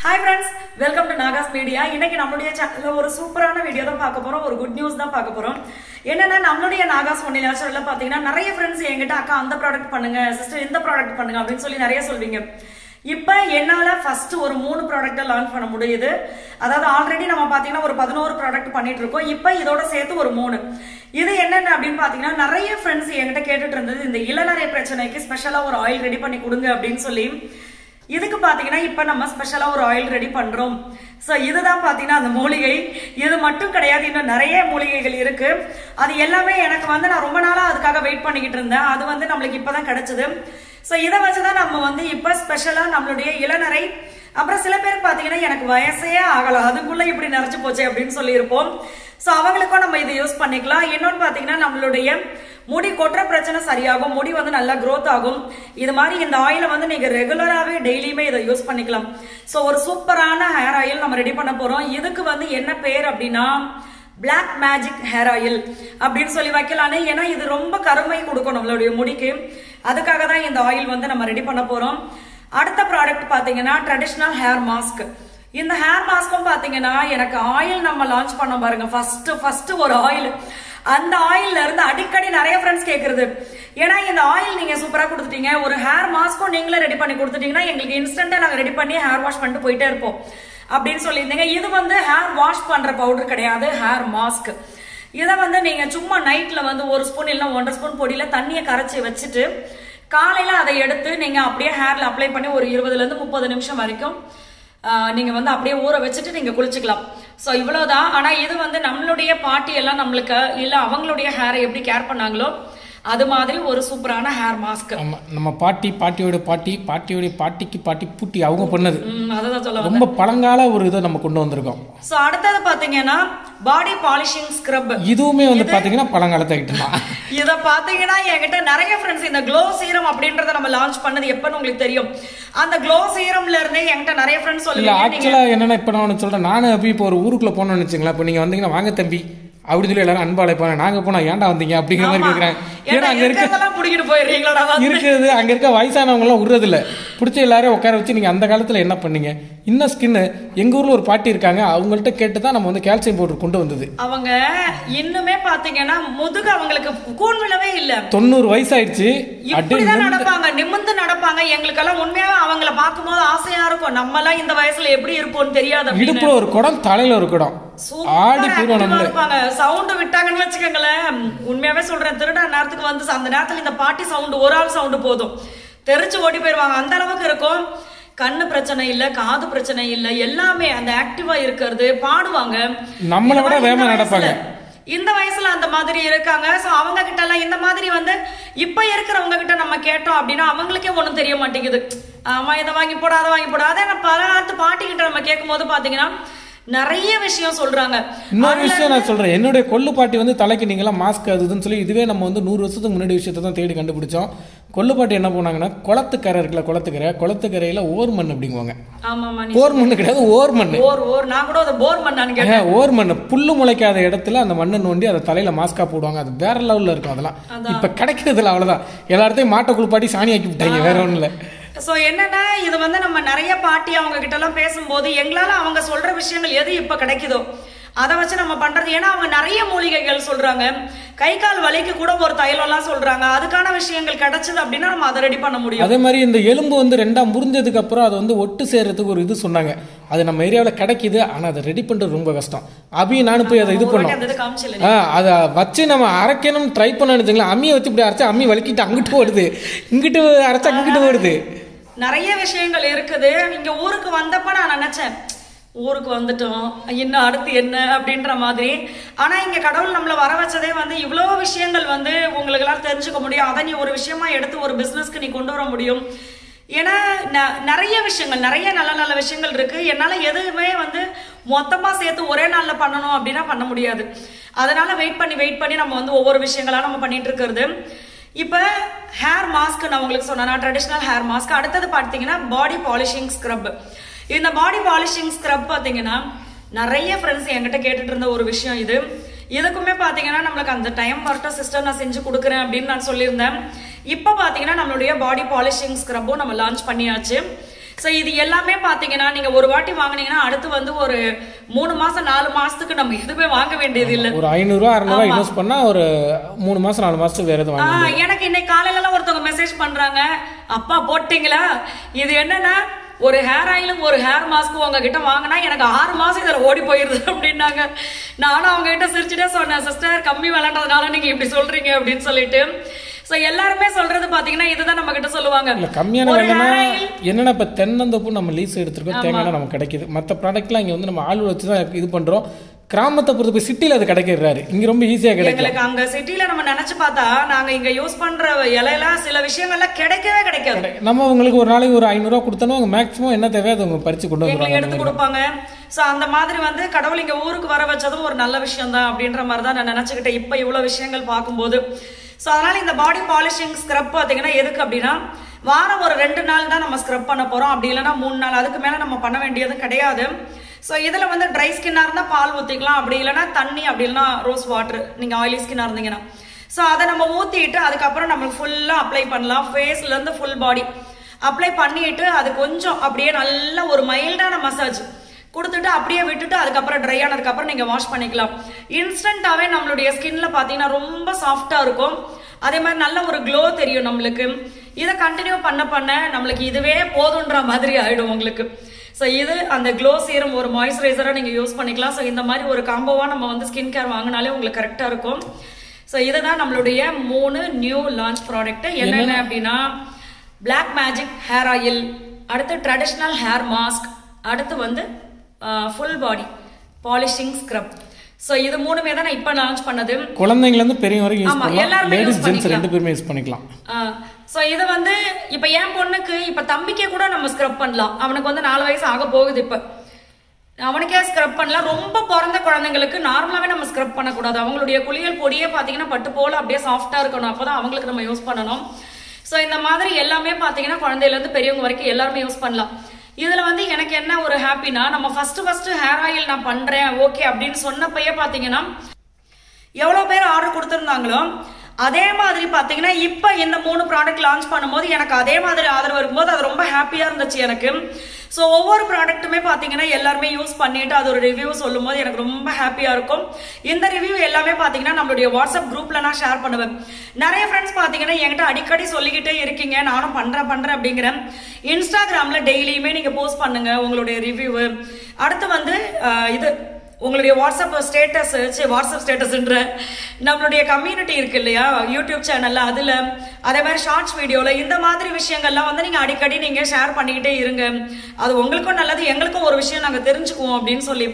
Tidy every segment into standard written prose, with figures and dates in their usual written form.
Hi friends, welcome to Nagas Media. இன்னைக்கு நம்மளுடைய சேனல்ல ஒரு சூப்பரான வீடியோ தான் பார்க்க போறோம். ஒரு குட் நியூஸ் தான் பார்க்க போறோம். என்னன்னா நம்மளுடைய நாகாஸ் ஒன்லி நேச்சுரல்ல பாத்தீங்கன்னா நிறைய फ्रेंड्स என்கிட்ட அக்கா அந்த ப்ராடக்ட் பண்ணுங்க, சிஸ்டர் இந்த ப்ராடக்ட் பண்ணுங்க அப்படினு சொல்லி நிறைய சொல்வீங்க. இப்போ என்னால ஃபர்ஸ்ட் ஒரு 3 ப்ராடக்ட்ட லான்ச் பண்ண முடியுது. அதாவது ஆல்ரெடி நம்ம பாத்தீங்கன்னா ஒரு 11 ப்ராடக்ட் பண்ணிட்டு இருக்கோம். இப்போ இதோட சேர்த்து ஒரு 3. இது என்னன்னு அப்படினு பாத்தீங்கன்னா நிறைய फ्रेंड्स என்கிட்ட கேட்டுட்டு இருந்தது இந்த இளநரை பிரச்சனைக்கு ஸ்பெஷலா ஒரு ஆயில் ரெடி பண்ணி கொடுங்க அப்படினு சொல்லி. இதுக்கு பாத்தீங்கன்னா இப்ப நம்ம ஸ்பெஷலா ஒரு ஆயில் ரெடி பண்றோம். சோ இதுதான் பாத்தீங்கன்னா அந்த மூலிகை. இது மட்டும் கிடையாது, இன்னும் நிறைய மூலிகைகள் இருக்கு. அது எல்லாமே எனக்கு நான் ரொம்ப நாளா அதுக்காக வெயிட் பண்ணிக்கிட்டு இருந்தேன். அது நம்மளுக்கு இப்பதான் கிடைச்சது. சோ இதை வச்சுதான் நம்ம இப்ப ஸ்பெஷலா நம்மளுடைய இளநரை, அப்புறம் சில பேர் பாத்தீங்கன்னா எனக்கு வயசே ஆகல அதுக்குள்ள இப்படி நிறைச்சு போச்சு அப்படின்னு சொல்லி இருப்போம். சோ அவங்களுக்கும் நம்ம இதை யூஸ் பண்ணிக்கலாம். இன்னொன்னு பாத்தீங்கன்னா நம்மளுடைய முடி கொட்டுற பிரச்சனை சரியாகும், முடி நல்லா growth ஆகும். இது மாதிரி இந்த ஆயில நீங்க ரெகுலராவே டெய்லியுமே இதை யூஸ் பண்ணிக்கலாம். சோ ஒரு சூப்பரான ஹேர் ஆயில் நம்ம ரெடி பண்ண போறோம். இதுக்கு என்ன பேர் அப்படின்னா பிளாக் மேஜிக் ஹேர் ஆயில் அப்படின்னு சொல்லி வைக்கலான்னு. ஏன்னா இது ரொம்ப கருமை கொடுக்கும் நம்மளுடைய முடிக்கு. அதுக்காக தான் இந்த ஆயில் நம்ம ரெடி பண்ண போறோம். அடுத்த ப்ராடக்ட் பாத்தீங்கன்னா ட்ரெடிஷனல் ஹேர் மாஸ்க். இந்த ஹேர் மாஸ்க்கும் பாத்தீங்கன்னா எனக்கு ஆயில் நம்ம லான்ச் பண்ண பாருங்க. ஃபர்ஸ்ட் ஒரு ஆயில், அந்த ஆயில்ல இருந்து அடிக்கடி நிறைய ஃப்ரெண்ட்ஸ் கேக்குறது, ஏன்னா இந்த ஆயில் நீங்க சூப்பரா கொடுத்துட்டீங்க, ஒரு ஹேர் மாஸ்க்கும் நீங்களே ரெடி பண்ணி கொடுத்துட்டீங்கன்னா எங்களுக்கு இன்ஸ்டன்டா நாங்க ரெடி பண்ணி ஹேர் வாஷ் பண்ணிட்டு போயிட்டே இருப்போம் அப்படின்னு சொல்லியிருந்தீங்க. இது ஹேர் வாஷ் பண்ற பவுடர் கிடையாது, ஹேர் மாஸ்க். இதை நீங்க சும்மா நைட்ல 1 ஸ்பூன் இல்ல 1.5 ஸ்பூன் பொடியில தண்ணியை கரைச்சி வச்சுட்டு காலையில அதை எடுத்து நீங்க அப்படியே ஹேர்ல அப்ளை பண்ணி ஒரு 20 இருந்து 30 நிமிஷம் வரைக்கும் நீங்க அப்படியே ஊற வச்சுட்டு நீங்க குளிச்சுக்கலாம். சோ இவ்வளவுதான். ஆனா இது நம்மளுடைய பாட்டி எல்லாம் நம்மளுக்கு இல்ல அவங்களுடைய ஹேரை எப்படி கேர் பண்ணாங்களோ அது மாதிரி ஒரு சூப்பரான ஹேர் மாஸ்க். நம்ம பாட்டியோட பாட்டிக்கு பாட்டி பூட்டி அவங்க பண்ணது. அதான் சொல்ல ரொம்ப பழங்கால ஒரு இதை நம்ம கொண்டு வந்திருக்கோம். சோ அடுத்தது பாத்தீங்கன்னா பாடி பாலிஷிங் ஸ்க்ரப். இதுவுமே பாத்தீங்கன்னா பழங்காலத்தை கிட்டா. இத பாத்தீங்கன்னா என்கிட்ட நிறைய ஃப்ரெண்ட்ஸ் இந்த க்ளோ சீரம் அப்படின்றத நம்ம லான்ச் பண்ணது எப்பன்னு உங்களுக்கு தெரியும். அந்த க்ளோ சீரம்ல இருந்தே என்கிட்ட நிறைய ஃப்ரெண்ட்ஸ் சொல்லுவாங்க. ஆக்சுவலா என்னன்னா இப்ப நான் சொல்றேன், நானும் இப்போ ஒரு ஊருக்குள்ள போனோம்னு வச்சுங்களேன். இப்ப நீங்க வந்தீங்கன்னா வாங்க தம்பி அப்படி சொல்லி எல்லாரும் அன்பா அழைப்பாங்க. நாங்க போனா ஏன்டா வந்தீங்க அப்படிங்கிற மாதிரி கேக்குறாங்க. ஏன்னா அங்க இருக்கிறது அங்க இருக்க வயசானவங்க எல்லாம் விடுறது இல்ல, பிடிச்ச எல்லாரையும் உட்கார வச்சு நீங்க அந்த காலத்துல என்ன பண்ணீங்க. இன்னும் ஸ்கின் எங்க ஊர்ல ஒரு பாட்டி இருக்காங்க, அவங்கள்ட்ட கேட்டுதான் நம்ம கால்சியம் பவுடர் கொண்டு வந்தது. அவங்க இன்னுமே பாத்தீங்கன்னா முதுகு அவங்களுக்கு கூன் விழவே இல்ல, 90 வயசு ஆயிடுச்சு. இப்படிதான் நடப்பாங்க, நிமிர்ந்து நடப்பாங்க. எங்களுக்கெல்லாம் உண்மையாவே அவங்கள பார்க்கும்போது ஆசையா இருக்கும், நம்ம எல்லாம் இந்த வயசுல எப்படி இருப்போம்னு தெரியாது. இடுப்புல ஒரு குடம், தலையில ஒரு குடம், ஆடி போயிருவாங்க. சவுண்ட் விட்டாங்கன்னு வச்சுக்கோங்களேன். உண்மையாவே சொல்றேன், திருடா நேரத்துக்கு அந்த நேரத்துல இந்த பாட்டி சவுண்ட், ஒரு ஆள் சவுண்ட் போதும், தெரிச்சு ஓடி போயிருவாங்க. அந்த அளவுக்கு இருக்கும். கண்ணு பிரச்சனை இல்ல, காது பிரச்சனை இல்ல, எல்லாமே அந்த ஆக்டிவா இருக்கிறது, பாடுவாங்க, நம்மள விட வேகமா நடப்பாங்க. இந்த வயசுல அந்த மாதிரி இருக்காங்க. சோ அவங்க கிட்ட எல்லாம் இந்த மாதிரி இப்ப இருக்கிறவங்க கிட்ட நம்ம கேட்டோம் அப்படின்னா அவங்களுக்கே ஒண்ணும் தெரிய மாட்டேங்குது. ஆமா இதை வாங்கி போட, அதை வாங்கி போட. அதே பல காலத்து பாட்டி கிட்ட நம்ம கேட்கும் போது பாத்தீங்கன்னா நிறைய விஷயம் சொல்றாங்க. இன்னொரு விஷயம் நான் சொல்றேன், என்னுடைய கொள்ளு பாட்டி தலைக்கு நீங்களாம் மாஸ்க் அதுன்னு சொல்லி இதுவே நம்ம 100 வருஷத்துக்கு முன்னாடி விஷயத்தை தான் தேடி கண்டுபிடிச்சோம். கொள்ளு பாட்டி என்ன போனாங்கன்னா குளத்துக்கரை இருக்குல்ல, குளத்துக்கரையில ஓர் மண் அப்படிங்குவாங்க. ஓர் மண்ணு கிடையாது, ஓர் மண். நான் கூட அது போர் மண்ணான்னு கேட்டேன். ஓர் மண் புல்லு முளைக்காத இடத்துல அந்த மண்ணை நோண்டி அதை தலையில மாஸ்கா போடுவாங்க. அது வேற லெவல்ல இருக்கும். அதெல்லாம் இப்ப கிடைக்கிறதுல அவ்வளவுதான். எல்லா இடத்தையும் மாட்டை குளிப்பாட்டி சாணி ஆக்கி விட்டாங்க, வேற ஒண்ணு இல்ல. சோ என்னன்னா இது நம்ம நிறைய பாட்டி அவங்க கிட்ட எல்லாம் பேசும்போது எங்களால அவங்க சொல்ற விஷயங்கள் எது இப்ப கிடைக்குதோ அதை வச்சு நம்ம பண்றது. ஏன்னா அவங்க நிறைய மூலிகைகள் சொல்றாங்க, கை கால் வலிக்கு கூட ஒரு தைலம் எல்லாம் சொல்றாங்க. அதுக்கான விஷயங்கள் கிடைச்சது அப்படின்னா நம்ம அதை ரெடி பண்ண முடியும். அதே மாதிரி இந்த எலும்பு 2ஆ முறிஞ்சதுக்கு அப்புறம் அது ஒட்டு சேர்றதுக்கு ஒரு இது சொன்னாங்க. அது நம்ம ஏரியாவில் கிடைக்குது, ஆனா அதை ரெடி பண்றது ரொம்ப கஷ்டம். நானும் போய் அதை இது பண்ணோம். அதை வச்சு நம்ம அரைக்கணும் ட்ரை பண்ண நினைச்சுங்களா, அம்மியை வச்சு இப்படி அரைச்சா அம்மி வலிக்கிட்டு அங்கிட்டு ஓடுது, இங்கிட்டு அரைச்சா அங்கிட்டு ஓடுது. நிறைய விஷயங்கள் இருக்குது. இங்க ஊருக்கு வந்தப்ப நான் நினைச்சேன், ஊருக்கு வந்துட்டோம் இன்னும் அடுத்து என்ன அப்படின்ற மாதிரி. ஆனா இங்க கடவுள் நம்மள வர வச்சதே இவ்வளவு விஷயங்கள் உங்களுக்கு எல்லாம் தெரிஞ்சுக்க முடியும். அதை நீ ஒரு விஷயமா எடுத்து ஒரு பிசினஸ்க்கு நீ கொண்டு வர முடியும். ஏன்னா நிறைய விஷயங்கள், நிறைய நல்ல நல்ல விஷயங்கள் இருக்கு. என்னால எதுவுமே மொத்தமா சேர்த்து ஒரே நாள்ல பண்ணணும் அப்படின்னா பண்ண முடியாது. அதனால வெயிட் பண்ணி நம்ம ஒவ்வொரு விஷயங்களா நம்ம பண்ணிட்டு இருக்கிறது. இப்ப ஹேர் மாஸ்க் நான் உங்களுக்கு சொன்னா ட்ரெடிஷனல் ஹேர் மாஸ்க். அடுத்தது பாத்தீங்கன்னா பாடி பாலிஷிங் ஸ்க்ரப். இந்த பாடி பாலிஷிங் ஸ்க்ரப் பாத்தீங்கன்னா நிறைய ஃப்ரெண்ட்ஸ் என்கிட்ட கேட்டுட்டு இருந்த ஒரு விஷயம். இதுக்குமே பாத்தீங்கன்னா நம்மளுக்கு அந்த டைம் வரட்டும் சிஸ்டர் நான் செஞ்சு கொடுக்குறேன் அப்படின்னு நான் சொல்லியிருந்தேன். இப்ப பாத்தீங்கன்னா நம்மளுடைய பாடி பாலிஷிங் ஸ்க்ரப்பும் நம்ம லான்ச் பண்ணியாச்சு. ஸோ இது எல்லாமே பாத்தீங்கன்னா நீங்க ஒரு வாட்டி வாங்குனீங்கன்னா அடுத்து வந்து ஒரு 3 மாசம் 4 மாசத்துக்கு நம்ம எதுவுமே வாங்க வேண்டியது இல்லை. ஒரு 500 600 இன்வெஸ்ட் பண்ணா ஒரு 3 மாசம் 4 மாசத்துக்கு வேற எதுவும் வாங்க. எனக்கு இன்னைக்கு காலையில எல்லாம் ஒருத்தவங்க மெசேஜ் பண்றாங்க, அப்பா போட்டீங்களா, இது என்னன்னா ஒரு ஹேர் ஆயிலும் ஒரு ஹேர் மாஸ்க்கும் உங்ககிட்ட வாங்கினா எனக்கு 6 மாசம் இதுல ஓடி போயிருது அப்படின்னாங்க. நானும் அவங்க கிட்ட சிரிச்சுட்டே சொன்னேன், சிஸ்டர் கம்மி விளையாண்டதுனால நீங்க இப்படி சொல்றீங்க அப்படின்னு சொல்லிட்டு. சோ எல்லாருமே சொல்றது பாத்தீங்கன்னா இதுதான் நம்ம கிட்ட சொல்லுவாங்க. இல்ல கம்மியான விலைனா என்னன்னா இப்ப தென்னந்தோப்பு நம்ம லீஸ் எடுத்துருக்கோம், தேங்காய் நமக்கு கிடைக்குது. மற்ற ப்ராடக்ட்லாம் இங்க வந்து நம்ம ஆள் வச்சு தான் இது பண்றோம். கிராமத்தை பொறுத்த போய் சிட்டில அது கிடைக்கிறாரு, இங்க ரொம்ப ஈஸியா கிடைக்கும். எங்களுக்கு அங்க சிட்டில நம்ம நினைச்சு பார்த்தா நாங்க இங்க யூஸ் பண்ற இலையெல்லாம் சில விஷயங்கள்லாம் கிடைக்கவே கிடைக்காது. நம்ம உங்களுக்கு ஒரு நாளைக்கு ஒரு 500 ரூபா கொடுத்தோம், அவங்க மேக்ஸிமம் என்ன தேவையோ அதை பறிச்சு கொண்டு வந்து எடுத்து கொடுப்பாங்க. சோ அந்த மாதிரி வந்து கடவுள் இங்க ஊருக்கு வர வச்சதும் ஒரு நல்ல விஷயம் தான் அப்படின்ற மாதிரி தான் நான் நினைச்சுக்கிட்டேன் இப்ப இவ்வளவு விஷயங்கள் பார்க்கும்போது. ஸோ அதனால இந்த பாடி பாலிஷிங் ஸ்க்ரப் பார்த்தீங்கன்னா எதுக்கு அப்படின்னா வாரம் ஒரு 2 நாள் தான் நம்ம ஸ்க்ரப் பண்ண போறோம், அப்படி இல்லைன்னா 3 நாள், அதுக்கு மேல நம்ம பண்ண வேண்டியது கிடையாது. ஸோ இதில் வந்து ட்ரை ஸ்கின்னாக இருந்தால் பால் ஊற்றிக்கலாம், அப்படி இல்லைன்னா தண்ணி, அப்படி இல்லைன்னா ரோஸ் வாட்டர் நீங்கள் ஆயிலி ஸ்கின்னாக இருந்தீங்கன்னா. ஸோ அதை நம்ம ஊற்றிட்டு அதுக்கப்புறம் நம்மளுக்கு ஃபுல்லாக அப்ளை பண்ணலாம். ஃபேஸ்லேருந்து ஃபுல் பாடி அப்ளை பண்ணிட்டு அது கொஞ்சம் அப்படியே நல்ல ஒரு மைல்டான மசாஜ் கொடுத்துட்டு அப்படியே விட்டுட்டு அதுக்கப்புறம் ட்ரை ஆனதுக்கப்புறம் நீங்கள் வாஷ் பண்ணிக்கலாம். இன்ஸ்டன்ட்டாகவே நம்மளுடைய ஸ்கின்ல பார்த்தீங்கன்னா ரொம்ப சாஃப்டாக இருக்கும். அதே மாதிரி நல்ல ஒரு க்ளோ தெரியும் நம்மளுக்கு. இதை கண்டினியூ பண்ண நம்மளுக்கு இதுவே போதுன்ற மாதிரி ஆகிடும் உங்களுக்கு. ஸோ இது அந்த க்ளோ சீரம் ஒரு மாய்ஸ்சரைசராக நீங்கள் யூஸ் பண்ணிக்கலாம். ஸோ இந்த மாதிரி ஒரு காம்போவாக நம்ம வந்து ஸ்கின் கேர் வாங்கினாலே உங்களுக்கு கரெக்டாக இருக்கும். ஸோ இதுதான் நம்மளுடைய 3 நியூ லான்ச் ப்ராடக்ட். என்னென்ன அப்படின்னா பிளாக் மேஜிக் ஹேர் ஆயில், அடுத்து ட்ரெடிஷ்னல் ஹேர் மாஸ்க், அடுத்து வந்து full body polishing scrub. So இது 3மே தான் நான் இப்ப லான்ச் பண்ணது. குழந்தைங்க இருந்து பெரியவங்க வரைக்கும் யூஸ் பண்ணலாம், லேடீஸ் ஜென்ட்ஸ் ரெண்டு பேருமே யூஸ் பண்ணிக்கலாம். சோ இது வந்து இப்ப என் பொண்ணுக்கு இப்ப தம்பிக்கே கூட நம்ம ஸ்க்ரப் பண்ணலாம். அவனுக்கு வந்து 4 வயசு ஆக போகுது, இப்ப அவனுக்கே ஸ்க்ரப் பண்ணலாம். ரொம்ப பிறந்த குழந்தைங்களுக்கு நார்மலாவே நம்ம ஸ்க்ரப் பண்ணக்கூடாது. அவங்களுடைய குளியல் பொடியே பாத்தீங்கன்னா பட்டு போல அப்படியே சாஃப்டா இருக்கணும், அப்பதான் அவங்களுக்கு நம்ம யூஸ் பண்ணணும். சோ இந்த மாதிரி எல்லாமே பாத்தீங்கன்னா குழந்தையில இருந்து பெரியவங்க வரைக்கும் எல்லாருமே யூஸ் பண்ணலாம். இதுல வந்து எனக்கு என்ன ஒரு ஹாப்பினா, நம்ம ஃபர்ஸ்ட் ஹேர் ஆயில் நான் பண்றேன் ஓகே அப்படின்னு சொன்னப்பயே பாத்தீங்கன்னா எவ்வளவு பேர் ஆர்டர் கொடுத்திருந்தாங்களோ அதே மாதிரி பாத்தீங்கன்னா இப்ப இந்த 3 ப்ராடக்ட் லான்ச் பண்ணும்போது எனக்கு அதே மாதிரி ஆதரவு இருக்கும்போது அது ரொம்ப ஹாப்பியா இருந்துச்சு எனக்கு. ஸோ ஒவ்வொரு ப்ராடக்ட்டுமே பாத்தீங்கன்னா எல்லாருமே யூஸ் பண்ணிட்டு அது ஒரு ரிவ்யூ சொல்லும் போது எனக்கு ரொம்ப ஹாப்பியா இருக்கும். இந்த ரிவ்யூ எல்லாமே பாத்தீங்கன்னா நம்மளுடைய வாட்ஸ்அப் குரூப்ல நான் ஷேர் பண்ணுவேன். நிறைய ஃப்ரெண்ட்ஸ் பாத்தீங்கன்னா என்கிட்ட அடிக்கடி சொல்லிக்கிட்டே இருக்கீங்க, நானும் பண்றேன் அப்படிங்கிறேன். இன்ஸ்டாகிராம்ல டெய்லியுமே நீங்க போஸ்ட் பண்ணுங்க உங்களுடைய ரிவ்யூ. அடுத்து வந்து இது உங்களுடைய வாட்ஸ்அப் ஸ்டேட்டஸ்ன்ற நம்மளுடைய கம்யூனிட்டி இருக்கு இல்லையா யூடியூப் சேனல்ல, அதுல அதே மாதிரி ஷார்ட்ஸ் வீடியோல இந்த மாதிரி விஷயங்கள்லாம் வந்து நீங்க அடிக்கடி நீங்க ஷேர் பண்ணிக்கிட்டே இருங்க. அது உங்களுக்கும் நல்லது, எங்களுக்கும் ஒரு விஷயம் நாங்க தெரிஞ்சுக்குவோம் அப்படின்னு சொல்லி.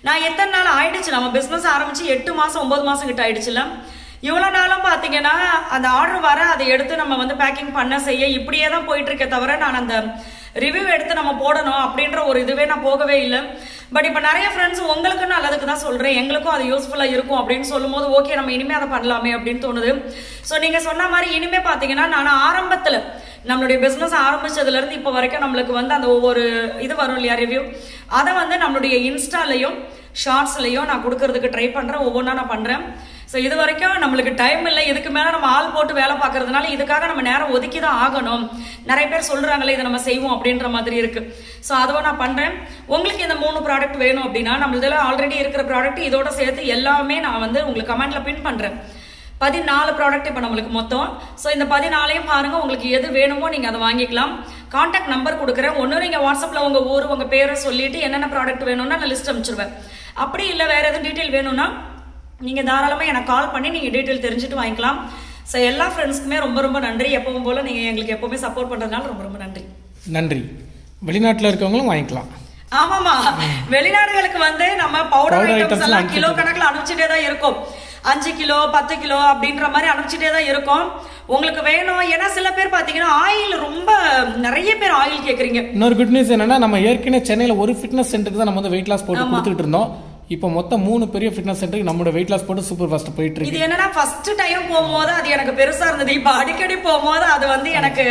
நான் எத்தனை நாள் ஆயிடுச்சு நம்ம பிசினஸ் ஆரம்பிச்சு 8 மாசம் 9 மாசம் கிட்ட ஆயிடுச்சுல. இவ்வளவு நாளும் பாத்தீங்கன்னா அந்த ஆர்டர் வர அதை எடுத்து நம்ம வந்து பேக்கிங் பண்ண செய்ய இப்படியே தான் போயிட்டு இருக்கே தவிர நான் அந்த ரிவ்யூ எடுத்து நம்ம போடணும் அப்படின்ற ஒரு இதுவே நான் போகவே இல்லை. பட் இப்ப நிறைய ஃப்ரெண்ட்ஸ் உங்களுக்கு நல்லதுக்கு தான் சொல்றேன், எங்களுக்கும் அது யூஸ்ஃபுல்லா இருக்கும் அப்படின்னு சொல்லும் போது ஓகே நம்ம இனிமே அதை பண்ணலாமே அப்படின்னு தோணுது. சோ நீங்க சொன்ன மாதிரி இனிமே பாத்தீங்கன்னா நான் ஆரம்பத்துல நம்மளுடைய பிசினஸ் ஆரம்பிச்சதுல இருந்து இப்ப வரைக்கும் நம்மளுக்கு வந்து அந்த ஒவ்வொரு இது வரும் இல்லையா ரிவ்யூ, அதை வந்து நம்மளுடைய இன்ஸ்டாலையும் ஷார்ட்ஸ்லயும் நான் கொடுக்கறதுக்கு ட்ரை பண்றேன், ஒவ்வொன்றா நான் பண்றேன். ஸோ இது வரைக்கும் நம்மளுக்கு டைம் இல்லை, இதுக்கு மேலே நம்ம ஆள் போட்டு வேலை பார்க்கறதுனால இதுக்காக நம்ம நேரம் ஒதுக்கி தான் ஆகணும். நிறைய பேர் சொல்றாங்களே இதை நம்ம செய்வோம் அப்படின்ற மாதிரி இருக்கு. ஸோ அதுவும் நான் பண்றேன். உங்களுக்கு இந்த 3 ப்ராடக்ட் வேணும் அப்படின்னா நம்மளதுல ஆல்ரெடி இருக்கிற ப்ராடக்ட் இதோட சேர்த்து எல்லாமே நான் வந்து உங்களுக்கு கமெண்ட்ல பின் பண்றேன். 14 ப்ராடக்ட் இப்போ நம்மளுக்கு மொத்தம். ஸோ இந்த 14ஐயும் பாருங்க, உங்களுக்கு எது வேணுமோ நீங்க அதை வாங்கிக்கலாம். கான்டாக்ட் நம்பர் கொடுக்குறேன். ஒன்று நீங்க வாட்ஸ்அப்ல உங்க ஊர் உங்க பேரை சொல்லிட்டு என்னென்ன ப்ராடக்ட் வேணும்னா நான் லிஸ்ட் அனுப்பிச்சிருவேன். அப்படி இல்லை வேற எதுவும் டீட்டெயில் வேணும்னா நீங்க தாராளமா எனக்கு கால் பண்ணி நீங்க டீட்டெயில் தெரிஞ்சுட்டு வாங்கிக்கலாம். ஸோ எல்லா ஃப்ரெண்ட்ஸ்க்குமே ரொம்ப ரொம்ப நன்றி. எப்பவும் போல நீங்க எங்களுக்கு எப்பவுமே சப்போர்ட் பண்றதுனால ரொம்ப ரொம்ப நன்றி. நன்றி. வெளிநாட்டுல இருக்கவங்களும் வாங்கிக்கலாம். ஆமாமா, வெளிநாடுகளுக்கு வந்து நம்ம பவுடர் ஐட்டம்ஸ் எல்லாம் கிலோ கணக்குல அனுப்பிச்சுட்டே தான் இருக்கும். 5 கிலோ 10 கிலோ அப்படின்ற மாதிரி அனுப்பிச்சுட்டே தான் இருக்கும். உங்களுக்கு வேணும். ஏன்னா சில பேர் பாத்தீங்கன்னா ஆயில் ரொம்ப நிறைய பேர் ஆயில் கேக்குறீங்க. இன்னொரு குட் நியூஸ் என்னன்னா, நம்ம ஏற்கனவே சென்னையில ஒரு ஃபிட்னஸ் சென்டருக்கு தான் நம்ம வந்து வெயிட் லாஸ் போட்டு கொடுத்துட்டு இருந்தோம். இப்போ மொத்தம் 3 பெரிய ஃபிட்னஸ் சென்டருக்கு நம்மளோட வெயிட் லாஸ் போட்டு சூப்பர் ஃபாஸ்ட் போயிட்டு இருக்கு. இது என்னன்னா ஃபர்ஸ்ட் டைம் போகும்போது அது எனக்கு பெருசா இருந்தது. இப்போ அடிக்கடி போகும்போது அது வந்து எனக்கு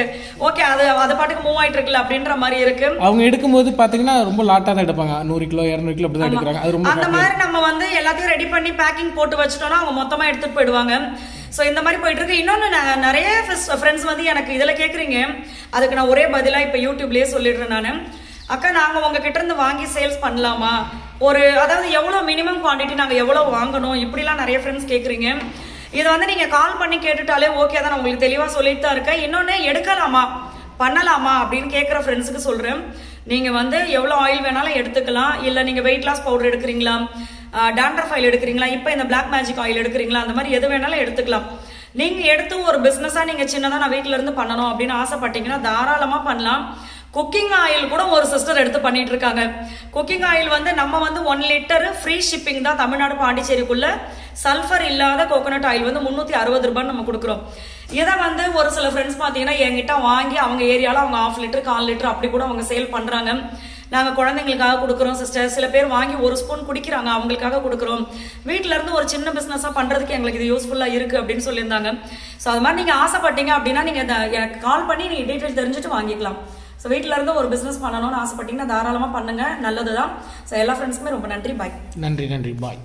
ஓகே அது பாட்டுக்கு மூவ் ஆயிட்டு இருக்குல்ல அப்படின்ற மாதிரி இருக்கு. அவங்க எடுக்கும்போது பாத்தீங்கன்னா ரொம்ப லாட்டா தான் எடுப்பாங்க, 100 கிலோ 200 கிலோ அப்படிதான் எடுக்கிறாங்க. அது ரொம்ப அந்த மாதிரி நம்ம வந்து எல்லாத்தையும் ரெடி பண்ணி பேக்கிங் போட்டு வச்சுட்டோம்னா அவங்க மொத்தமா எடுத்துட்டு போயிடுவாங்க. ஸோ இந்த மாதிரி போயிட்டு இருக்கு. இன்னொன்று நிறைய ஃப்ரெண்ட்ஸ் வந்து எனக்கு இதில் கேட்குறீங்க, அதுக்கு நான் ஒரே பதிலாக இப்போ யூடியூப்லேயே சொல்லிடுறேன் நான். அக்கா நாங்கள் உங்ககிட்ட இருந்து வாங்கி சேல்ஸ் பண்ணலாமா, அதாவது எவ்வளோ மினிமம் குவான்டிட்டி நாங்கள் எவ்வளோ வாங்கணும், இப்படிலாம் நிறைய ஃப்ரெண்ட்ஸ் கேட்குறீங்க. இதை வந்து நீங்கள் கால் பண்ணி கேட்டுட்டாலே ஓகே தான், நான் உங்களுக்கு தெளிவாக சொல்லிட்டு தான் இருக்கேன். இன்னொன்று எடுக்கலாமா பண்ணலாமா அப்படின்னு கேட்குற ஃப்ரெண்ட்ஸுக்கு சொல்கிறேன், நீங்கள் வந்து எவ்வளோ ஆயில் வேணாலும் எடுத்துக்கலாம். இல்லை நீங்கள் வெயிட் லாஸ் பவுடர் எடுக்கிறீங்களா, டாண்ட்ரஃப் ஆயில் எடுக்கிறீங்களா, இப்போ இந்த பிளாக் மேஜிக் ஆயில் எடுக்கிறீங்களா, அந்த மாதிரி எது வேணாலும் எடுத்துக்கலாம். நீங்கள் எடுத்து ஒரு பிஸ்னஸாக நீங்கள் சின்னதாக நான் வீட்டில இருந்து பண்ணணும் அப்படின்னு ஆசைப்பட்டீங்கன்னா தாராளமாக பண்ணலாம். குக்கிங் ஆயில் கூட ஒரு சிஸ்டர் எடுத்து பண்ணிட்டு இருக்காங்க. குக்கிங் ஆயில் வந்து நம்ம வந்து 1 லிட்டர் ஃப்ரீ ஷிப்பிங் தான் தமிழ்நாடு பாண்டிச்சேரிக்குள்ள. சல்ஃபர் இல்லாத கோகோனட் ஆயில் வந்து 360 ரூபாய் நம்ம கொடுக்குறோம். இதை வந்து ஒரு சில ஃப்ரெண்ட்ஸ் பார்த்தீங்கன்னா என்கிட்ட வாங்கி அவங்க ஏரியாவில் அவங்க 1/2 லிட்டர் 1/4 லிட்டர் அப்படி கூட அவங்க சேல் பண்ணுறாங்க. நாங்கள் குழந்தைங்களுக்காக கொடுக்குறோம் சிஸ்டர். சில பேர் வாங்கி 1 ஸ்பூன் குடிக்கிறாங்க, அவங்களுக்காக கொடுக்குறோம். வீட்டில இருந்து ஒரு சின்ன பிஸ்னஸாக பண்ணுறதுக்கு எங்களுக்கு இது யூஸ்ஃபுல்லாக இருக்குது அப்படின்னு சொல்லியிருந்தாங்க. ஸோ அது மாதிரி நீங்கள் ஆசைப்பட்டீங்க அப்படின்னா நீங்கள் எனக்கு கால் பண்ணி நீங்கள் டீட்டெயில் தெரிஞ்சுட்டு வாங்கிக்கலாம். ஸோ வீட்டில இருந்து ஒரு பிஸ்னஸ் பண்ணணும்னு ஆசைப்பட்டீங்கன்னா தாராளமாக பண்ணுங்க, நல்லதுதான். ஸோ எல்லா ஃப்ரெண்ட்ஸுமே ரொம்ப நன்றி, பாய். நன்றி, பாய்.